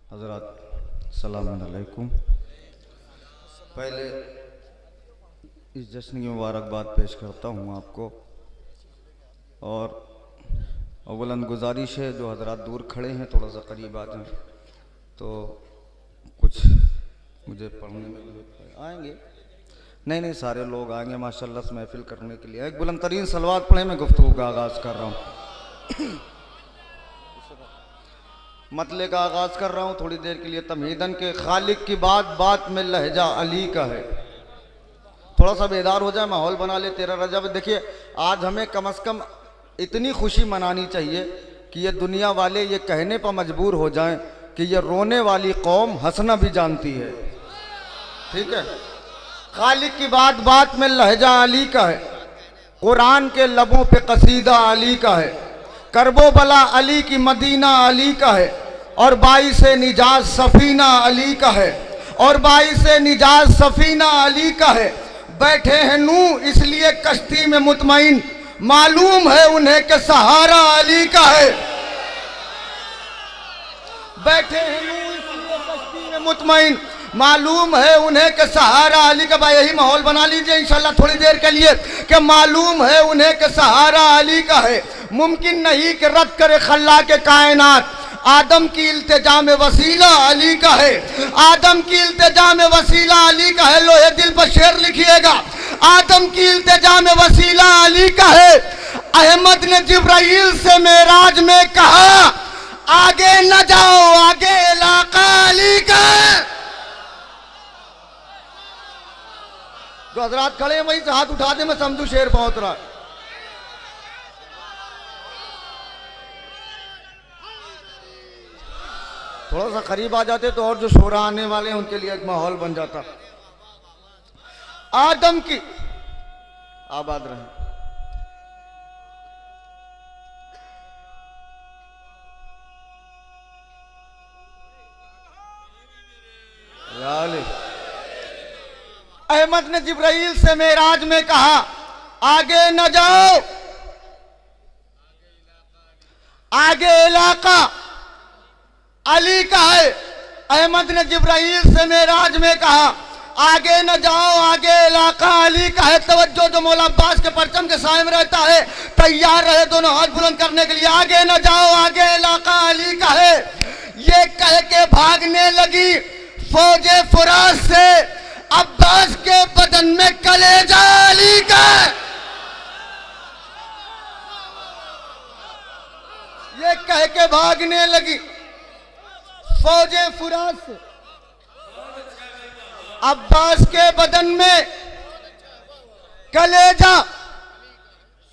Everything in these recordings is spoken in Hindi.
हज़रात सलाम अलैकुम। पहले इस जश्न की मुबारकबाद पेश करता हूँ आपको, और अवलन गुजारिश है जो हज़रात दूर खड़े हैं थोड़ा सा करीब आ जाएं, तो कुछ मुझे पढ़ने में आएंगे। नहीं सारे लोग आएंगे माशाल्लाह से महफिल करने के लिए। एक बुलंद तरीन सलवात पढ़े, मैं गुफ्तगू का आगाज़ कर रहा हूँ। मतले का आगाज़ कर रहा हूँ थोड़ी देर के लिए। तमहीदन के खालिक की बात बात में लहजा अली का है। थोड़ा सा बेदार हो जाए, माहौल बना ले। 13 रजब देखिए, आज हमें कम से कम इतनी खुशी मनानी चाहिए कि ये दुनिया वाले ये कहने पर मजबूर हो जाएं कि ये रोने वाली कौम हंसना भी जानती है। ठीक है, खालिक की बात बात में लहजा अली का है। कुरान के लबों पे कसीदा अली का है। करबो बला अली की मदीना अली का है, और बाईस निजात सफीना अली का है, और बाईस निजात सफीना अली का है। बैठे हैं नू इसलिए कश्ती में मुतमईन, मालूम है उन्हें कि सहारा अली का है। बैठे हैं नू इसलिए कश्ती में मुतमईन, मालूम है उन्हें कि सहारा अली का। भाई यही माहौल बना लीजिए इंशाल्लाह थोड़ी देर के लिए कि मालूम है उन्हें कि सहारा अली का है। मुमकिन नहीं कि रद्द करे खल्ला के कायनात, आदम की इल्तिजा में वसीला अली का है। आदम की इल्तिजा में वसीला अली का है। लोहे दिल पर शेर लिखिएगा, आदम की इल्तिजा में वसीला अली का है। अहमद ने जिब्राइल से मेराज में कहा, आगे न जाओ आगे इलाका अली का है। जो हजरात खड़े हैं वहीं से हाथ उठा दे, मैं समझू शेर पहुंच रहा। थोड़ा सा करीब आ जाते तो और जो शोरा आने वाले हैं उनके लिए एक माहौल बन जाता। आदम की आबाद रहे। अहमद ने जिब्राइल से मेराज में कहा, आगे न जाओ आगे इलाका अली का है। अहमद ने जिब्राइल से मेराज में कहा, आगे न जाओ आगे इलाका अली का है। तवज्जो जो मौला अब्बास के परचम के साए में रहता है, तैयार रहे दोनों हाथ बुलंद करने के लिए। आगे न जाओ आगे इलाका अली का है। ये कह के भागने लगी फौजे फुरात से, अब्बास के बदन में कलेजा अली का है। ये कह के भागने लगी फौजे फुरात से, अब्बास के बदन में कलेजा।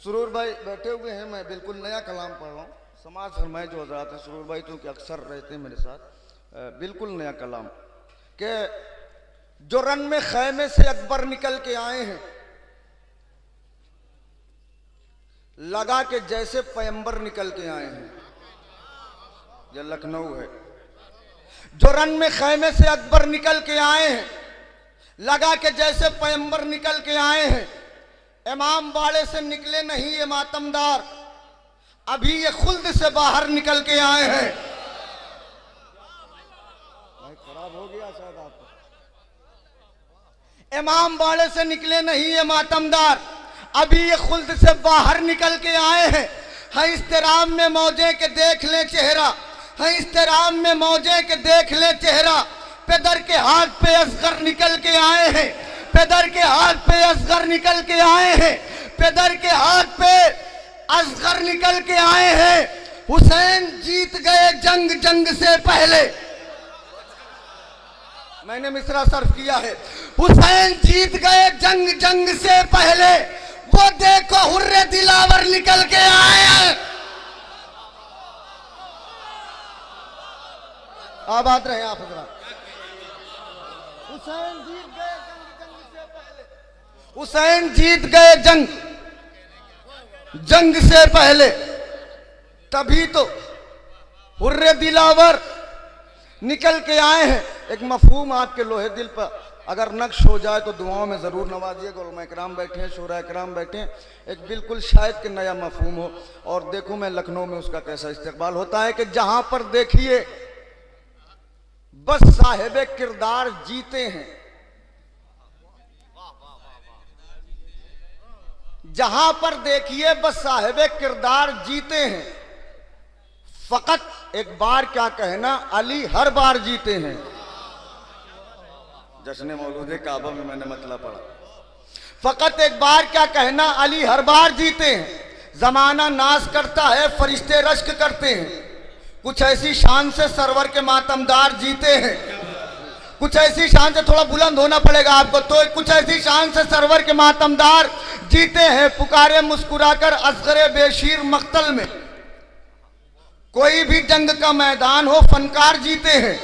सुरूर भाई बैठे हुए हैं, मैं बिल्कुल नया कलाम पढ़ रहा हूँ। समाज फरमाए जो हजरात हैं सुरूर भाई, क्योंकि अक्सर रहते हैं मेरे साथ। बिल्कुल नया कलाम के जो रन में खैमे से अकबर निकल के आए हैं, लगा के जैसे पैगंबर निकल के आए हैं। यह लखनऊ है। जो रन में खैमे से अकबर निकल के आए हैं, लगा के जैसे पैगंबर निकल के आए हैं। इमाम बाड़े से निकले नहीं ये मातमदार, अभी ये खुल्द से बाहर निकल के आए हैं। खराब हो गया शायद आपको। इमाम बाड़े से निकले नहीं ये मातमदार, अभी ये खुल्द से बाहर निकल के आए हैं। है इस्तेराम में मौजे के देख ले चेहरा, है इस्तेराम में मौजे के देख ले चेहरा। पेदर के हाथ पे असगर निकल के आए हैं, पेदर के हाथ पे असगर निकल के आए हैं, पेदर के हाथ पे असगर निकल के आए हैं। हुसैन जीत गए जंग जंग से पहले। मैंने मिसरा सर्फ किया है। हुसैन जीत गए जंग जंग से पहले, वो देखो हुर्रे दिलावर निकल के आए हैं। आबाद रहे आप हजरात। हुसैन जीत गए जंग से पहले, हुसैन जीत गए जंग से पहले। तभी तो हुर्रे दिलावर निकल के आए हैं। एक मफहूम आपके लोहे दिल पर अगर नक्श हो जाए तो दुआओं में ज़रूर नवाजिएगा। उलमा इकराम बैठे हैं, शोरा इकराम बैठे हैं। एक बिल्कुल शायद कि नया मफहूम हो, और देखूं मैं लखनऊ में उसका कैसा इस्तेकबाल होता है कि जहां पर देखिए बस साहिबे किरदार जीते हैं। जहां पर देखिए बस साहिबे किरदार जीते हैं। फकत एक बार क्या कहना, अली हर बार जीते हैं। जश्न मौलूद काबा में मैंने मतलब पढ़ा। फकत एक बार क्या कहना, अली हर बार जीते हैं। जमाना नाश करता है, फरिश्ते रश्क करते हैं। कुछ ऐसी शान से सरवर के मातमदार जीते हैं। कुछ ऐसी शान से, थोड़ा बुलंद होना पड़ेगा आपको, तो कुछ ऐसी शान से सरवर के मातमदार जीते हैं। पुकारे मुस्कुराकर असगरे बेशीर मख्तल में। कोई भी जंग का मैदान हो, फनकार जीते हैं।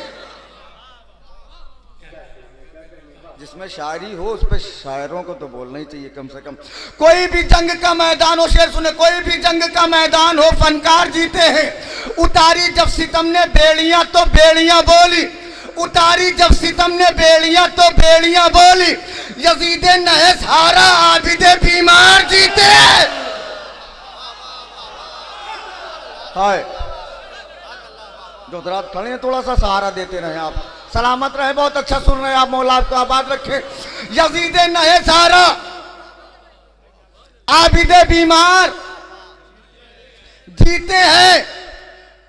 जिसमें शायरी हो उस पे शायरों को तो बोलना ही चाहिए कम से कम। कोई भी जंग का मैदान हो, शेर सुने, कोई भी जंग का मैदान हो, फनकार जीते हैं। उतारी जब सितम ने बेड़ियां तो बेड़ियां बोली। उतारी जब सितम ने बेड़ियां तो बेड़ियां बोली। यजीदे नहस हारा, आबिदे बीमार जीते। हाय जो हजरात खड़े हैं, थोड़ा सा सहारा देते रहे आप। सलामत रहे, बहुत अच्छा सुन रहे हैं आप, मौला आपको आबाद रखे। यजीदे नहे सारा, आबिदे बीमार जीते हैं।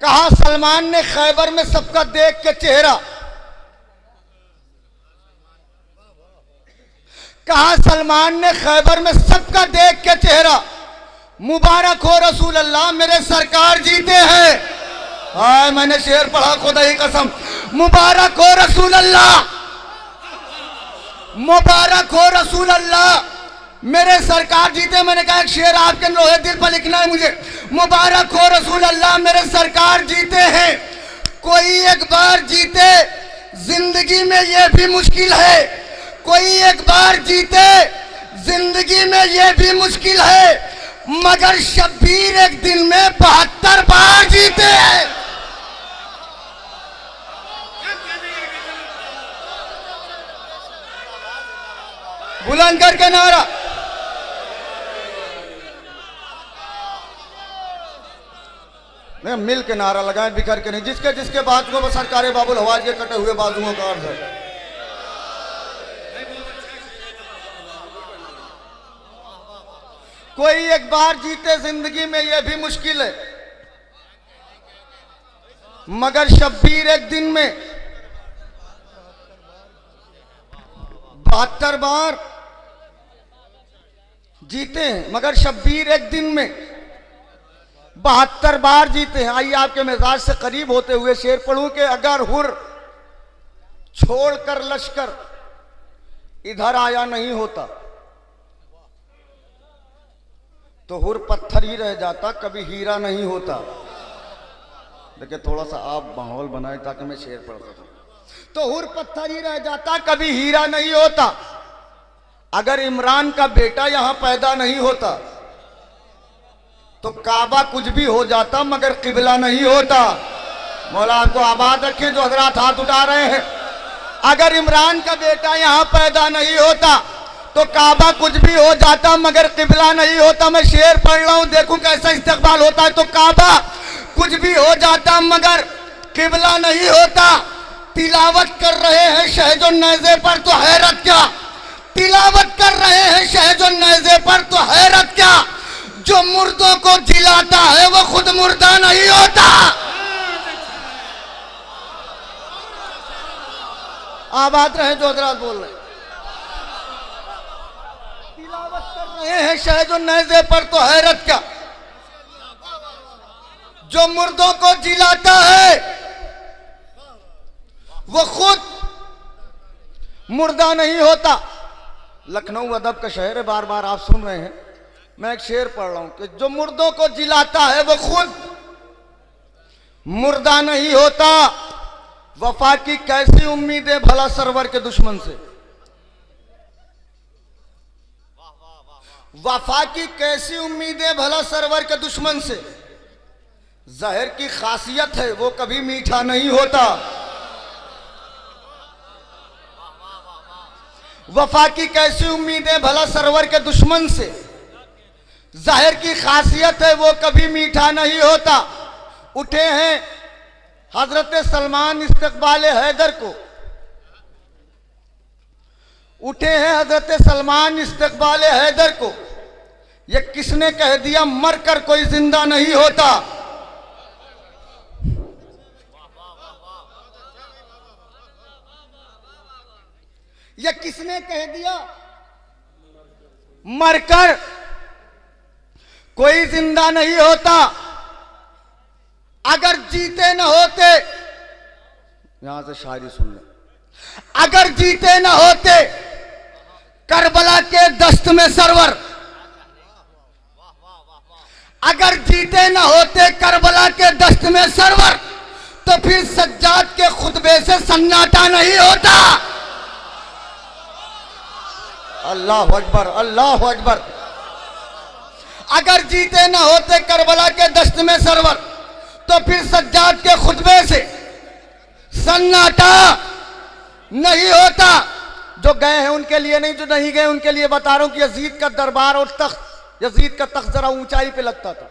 कहा सलमान ने खैबर में सबका देख के चेहरा। कहा सलमान ने खैबर में सबका देख के चेहरा। मुबारक हो रसूल अल्लाह, मेरे सरकार जीते हैं। हाय मैंने शेर पढ़ा खुदा की कसम। मुबारक हो रसूल अल्लाह, मुबारक हो रसूल अल्लाह, मेरे सरकार जीते। मैंने कहा एक शेर आपके लोहे दिल पर लिखना है मुझे। मुबारक हो रसूल अल्लाह, मेरे सरकार जीते हैं। कोई एक बार जीते जिंदगी में ये भी मुश्किल है। कोई एक बार जीते जिंदगी में ये भी मुश्किल है। मगर शब्बीर एक दिन में 72 बार जीते हैं। बुलंद करके नारा। नहीं मिल के नारा लगाएं, बिखर के नहीं। जिसके जिसके बात को वो सरकारे बाबुल हवाज के कटे हुए बाजुओं का अर्थ है। कोई एक बार जीते जिंदगी में यह भी मुश्किल है। मगर शब्बीर एक दिन में 72 बार जीते हैं। मगर शब्बीर एक दिन में 72 बार जीते हैं। आइए आपके मिजाज से करीब होते हुए शेर पढ़ूं कि अगर हुर छोड़कर लश्कर इधर आया नहीं होता तो हुर पत्थर ही रह जाता, कभी हीरा नहीं होता। देखिए थोड़ा सा आप माहौल बनाए ताकि मैं शेर पढ़ सकूं। तो हुर पत्थर ही रह जाता, कभी हीरा नहीं होता। अगर इमरान का बेटा यहां पैदा नहीं होता तो काबा कुछ भी हो जाता, मगर किबला नहीं होता। मौला आपको आबाद रखें जो हजरात हाथ उठा रहे हैं। अगर इमरान का बेटा यहां पैदा नहीं होता तो काबा कुछ भी हो जाता, मगर किबला नहीं होता। मैं शेर पढ़ रहा हूं, देखूं कैसा इस्तकबाल होता है। तो काबा कुछ भी हो जाता, मगर किबला नहीं होता। तिलावत कर रहे हैं शहजो नेज़े पर तो हैरत क्या। तिलावत कर रहे हैं शहजो नेज़े पर तो हैरत क्या। जो मुर्दों को जिलाता है वो खुद मुर्दा नहीं होता। आबाद रहे जो हजरात बोल रहे हैं। तिलावत कर रहे हैं शहजो नेज़े पर तो हैरत क्या। जो मुर्दों को जिलाता है वो खुद मुर्दा नहीं होता। लखनऊ अदब का शहर है, बार बार आप सुन रहे हैं। मैं एक शेर पढ़ रहा हूं कि जो मुर्दों को जिलाता है वो खुद मुर्दा नहीं होता। वफा की कैसी उम्मीदें भला सरवर के दुश्मन से। वफा की कैसी उम्मीदें भला सरवर के दुश्मन से। जहर की खासियत है वो कभी मीठा नहीं होता। वफा की कैसी उम्मीदें भला सरवर के दुश्मन से। जाहिर की खासियत है वो कभी मीठा नहीं होता। उठे हैं हजरत सलमान इस्तकबाल हैदर को उठे हैं, हजरत सलमान इस्तकबाल हैदर को। ये किसने कह दिया मरकर कोई जिंदा नहीं होता? ये किसने कह दिया मरकर कोई जिंदा नहीं होता? अगर जीते न होते, यहां से शायरी सुन ले, अगर जीते न होते करबला के दस्त में सरवर, अगर जीते न होते करबला के दस्त में सरवर, तो फिर सज्जाद के खुतबे से सन्नाटा नहीं होता। अल्लाह अकबर, अल्लाह अकबर। अगर जीते न होते करबला के दस्त में सरवर, तो फिर सज्जाद के खुतबे से सन्नाटा नहीं होता। जो गए हैं उनके लिए नहीं, जो नहीं गए उनके लिए बता रहा हूं कि यजीद का दरबार और तख्त, यजीद का तख्त जरा ऊंचाई पे लगता था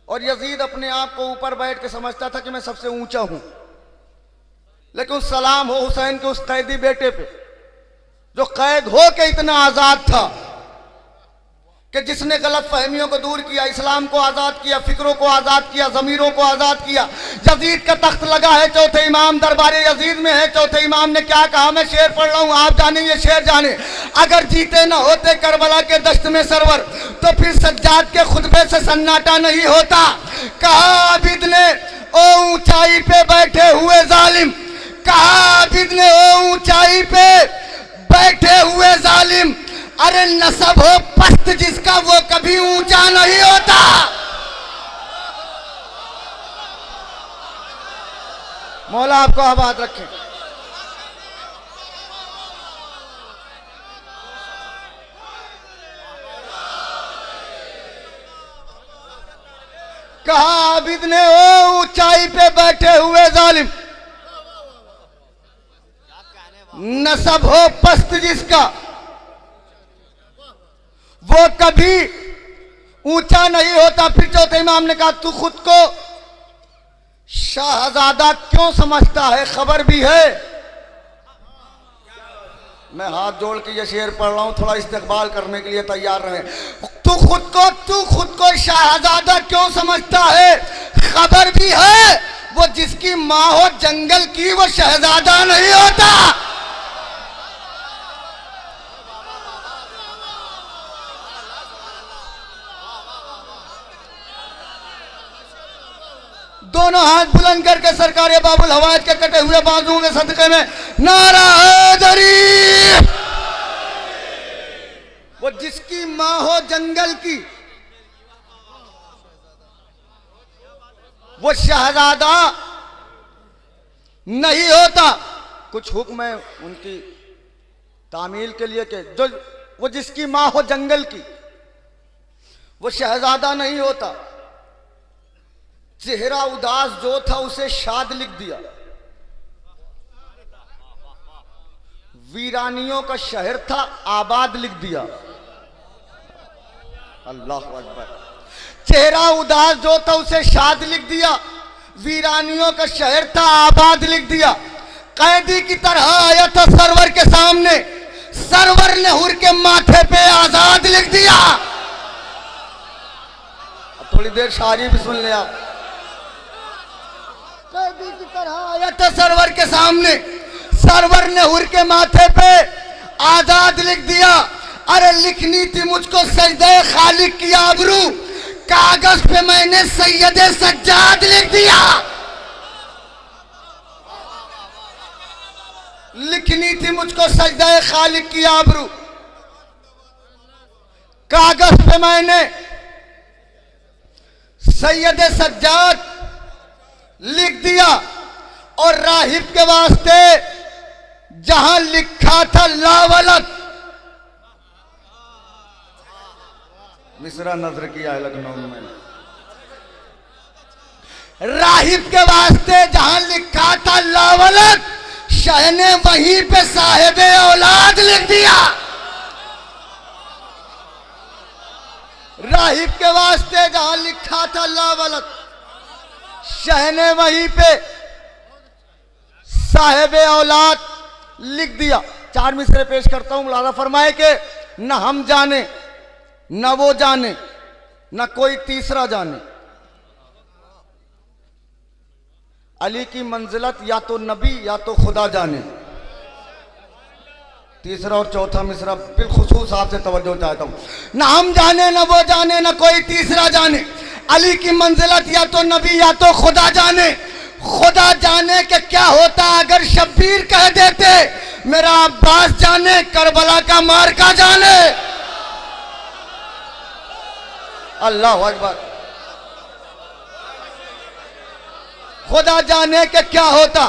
और यजीद अपने आप को ऊपर बैठ के समझता था कि मैं सबसे ऊंचा हूं। लेकिन सलाम हो हुसैन के उस कैदी बेटे पे जो कैद हो के इतना आजाद था कि जिसने गलत फहमियों को दूर किया, इस्लाम को आजाद किया, फिक्रों को आजाद किया, जमीरों को आजाद किया। यजीद का तख्त लगा है, चौथे इमाम दरबारे यजीद में है। चौथे इमाम ने क्या कहा, मैं शेर पढ़ रहा हूं, आप जाने ये शेर जाने। अगर जीते न होते करबला के दस्त में सरवर, तो फिर सज्जाद के खुतबे से सन्नाटा नहीं होता। कहा आबिद ने ओ ऊंचाई पे बैठे हुए जालिम, कहा आबिद ने ओ ऊंचाई पे बैठे हुए जालिम, अरे नसब हो पस्त जिसका वो कभी ऊंचा नहीं होता। मौला आपको आबाद रखे। कहा आबिद ने ओ ऊंचाई पे बैठे हुए जालिम, नसब हो पस्त जिसका वो कभी ऊंचा नहीं होता। फिर चौथे इमाम ने कहा तू खुद को शाहजादा क्यों समझता है, खबर भी है। मैं हाथ जोड़ के ये शेर पढ़ रहा हूं, थोड़ा इस्तकबाल करने के लिए तैयार रहे। तू खुद को शाहजादा क्यों समझता है, खबर भी है वो जिसकी माँ हो जंगल की वो शहजादा नहीं होता। दोनों हाथ बुलंद करके सरकार बाबुल हवाज के कटे हुए बाजुओं के सदके में नारा हैदरी। वो जिसकी माँ हो जंगल की वो शहजादा नहीं होता। कुछ हुक्म है उनकी तामील के लिए कि जो वो जिसकी माँ हो जंगल की वो शहजादा नहीं होता। चेहरा उदास जो था उसे शाद लिख दिया। वीरानियों का शहर था आबाद लिख दिया। अल्लाह अकबर। चेहरा उदास जो था उसे शाद लिख दिया। वीरानियों का शहर था आबाद लिख दिया। कैदी की तरह आया था सरवर के सामने, सरवर ने हुर के माथे पे आजाद लिख दिया। अब थोड़ी देर शायरी भी सुन ले आप। कैदी की तरह आया था सरवर के सामने, सरवर ने हुर के माथे पे आजाद लिख दिया। अरे लिखनी थी मुझको सजदे खालिक की आबरू, कागज पे मैंने सैयदे सज्जाद लिख दिया। लिखनी थी मुझको सजदे खालिक की आबरू, कागज पे मैंने सैयदे सज्जाद लिख दिया। और राहिब के वास्ते जहां लिखा था लावलत, मिसरा नजर किया है लखनऊ में। राहिब के वास्ते जहां लिखा था लावलत, शाह ने वहीं पे साहिबे औलाद लिख दिया। राहिब के वास्ते जहां लिखा था लावलत, शहने वहीं पे साहेब औलाद लिख दिया। 4 मिसरे पेश करता हूं। मुलाजा फरमाए कि न हम जाने, न वो जाने, न कोई तीसरा जाने। अली की मंजिलत या तो नबी या तो खुदा जाने। तीसरा और चौथा मिसरा बिलखुसूस आपसे तवज्जो चाहता हूं। न हम जाने, न वो जाने, न कोई तीसरा जाने। अली की मंजिलत या तो नबी या तो खुदा जाने। खुदा जाने के क्या होता अगर शब्बीर कह देते मेरा अब्बास जाने, करबला का मार्का जाने। अल्लाह अकबर। खुदा जाने के क्या होता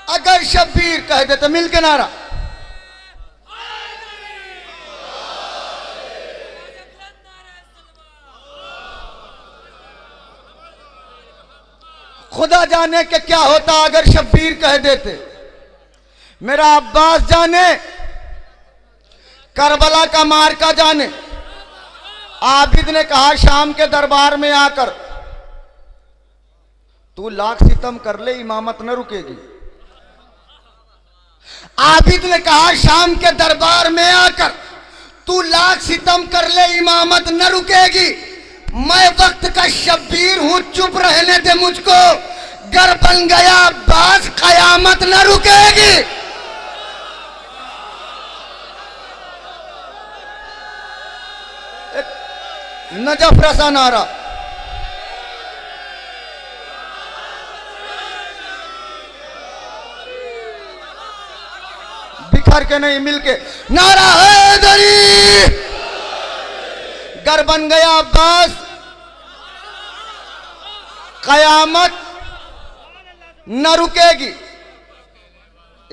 अगर शब्बीर कह देते। मिल के नारा। खुदा जाने के क्या होता अगर शब्बीर कह देते मेरा अब्बास जाने, करबला का मार्का जाने। आबिद ने कहा शाम के दरबार में आकर तू लाख सितम कर ले इमामत न रुकेगी। आबिद ने कहा शाम के दरबार में आकर तू लाख सितम कर ले इमामत न रुकेगी। मैं वक्त का शब्बीर हूं, चुप रहने दे मुझको, गर बन गया अब्बास कयामत न रुकेगी। नजफ रसा नारा। बिखर के नहीं, मिलके नारा हैदरी। गर बन गया अब्बास कयामत न रुकेगी।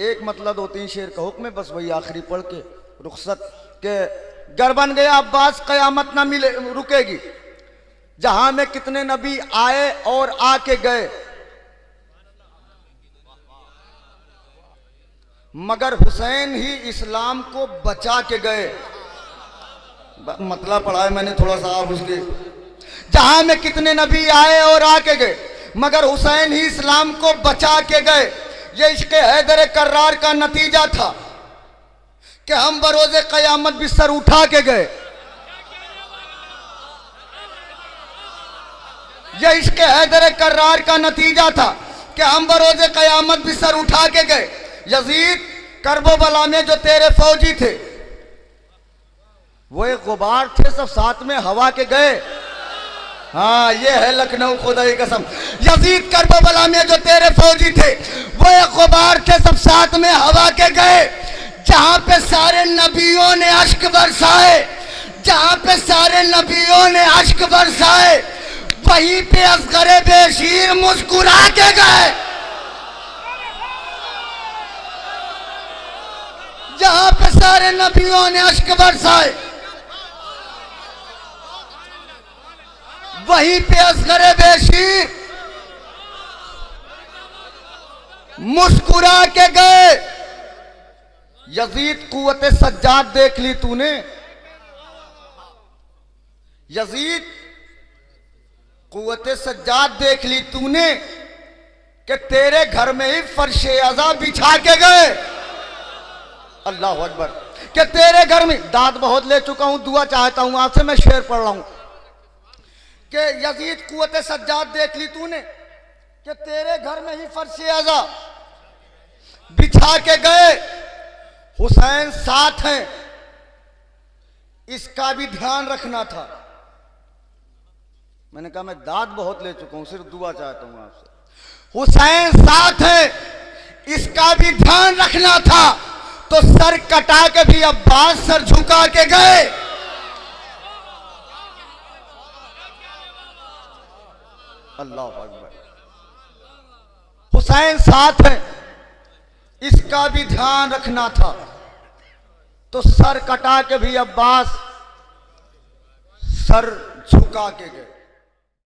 एक मतलब 2-3 शेर का हुक्म है, बस वही आखिरी पढ़ के रुखसत के। गर बन गया अब्बास कयामत न मिले रुकेगी। जहां में कितने नबी आए और आके गए, मगर हुसैन ही इस्लाम को बचा के गए। मतलब पढ़ा है मैंने थोड़ा सा आप उसके। जहां में कितने नबी आए और आके गए, मगर हुसैन ही इस्लाम को बचा के गए। ये इश्क़ हैदर कर्रार का नतीजा था कि हम बरोज़े क़यामत भी सर उठा के गए। ये इश्क़ हैदर कर्रार का नतीजा था कि हम बरोज़े क़यामत भी सर उठा के गए। यजीद करबो बला में जो तेरे फौजी थे वो एक गुबार थे, सब साथ में हवा के गए। हाँ ये है लखनऊ खुदा की कसम। यजीद करबो बला में जो तेरे फौजी थे वो एक गुबार थे, सब साथ में हवा के गए। जहां पे सारे नबियों ने अश्क बरसाए, जहां पे सारे नबियों ने अश्क बरसाए, वहीं पे असगरे बेशीर मुस्कुरा के गए। जहां पे सारे नबियों ने अश्क बरसाए, वहीं पे असगरे बेशीर मुस्कुरा के गए। यजीद कुव्वत सज्जाद देख ली तूने। यजीद कुव्वत सज्जाद देख ली तूने कि तेरे घर में ही फर्शे अज़ा बिछा के गए। अल्लाह अकबर। कि तेरे घर में, दाद बहुत ले चुका हूं, दुआ चाहता हूं आपसे, मैं शेर पढ़ रहा हूं कि यजीद कुव्वत सज्जाद देख ली तूने कि तेरे घर में ही फर्शे अज़ा बिछा के गए। हुसैन साथ हैं, इसका भी ध्यान रखना था। मैंने कहा मैं दाद बहुत ले चुका हूं, सिर्फ दुआ चाहता हूं आपसे। हुसैन साथ हैं, इसका भी ध्यान रखना था। तो सर कटा के भी अब्बास सर झुका के गए। अल्लाह अकबर। हुसैन साथ है, इसका भी ध्यान रखना था। तो सर कटा के भी अब्बास सर झुका के गए।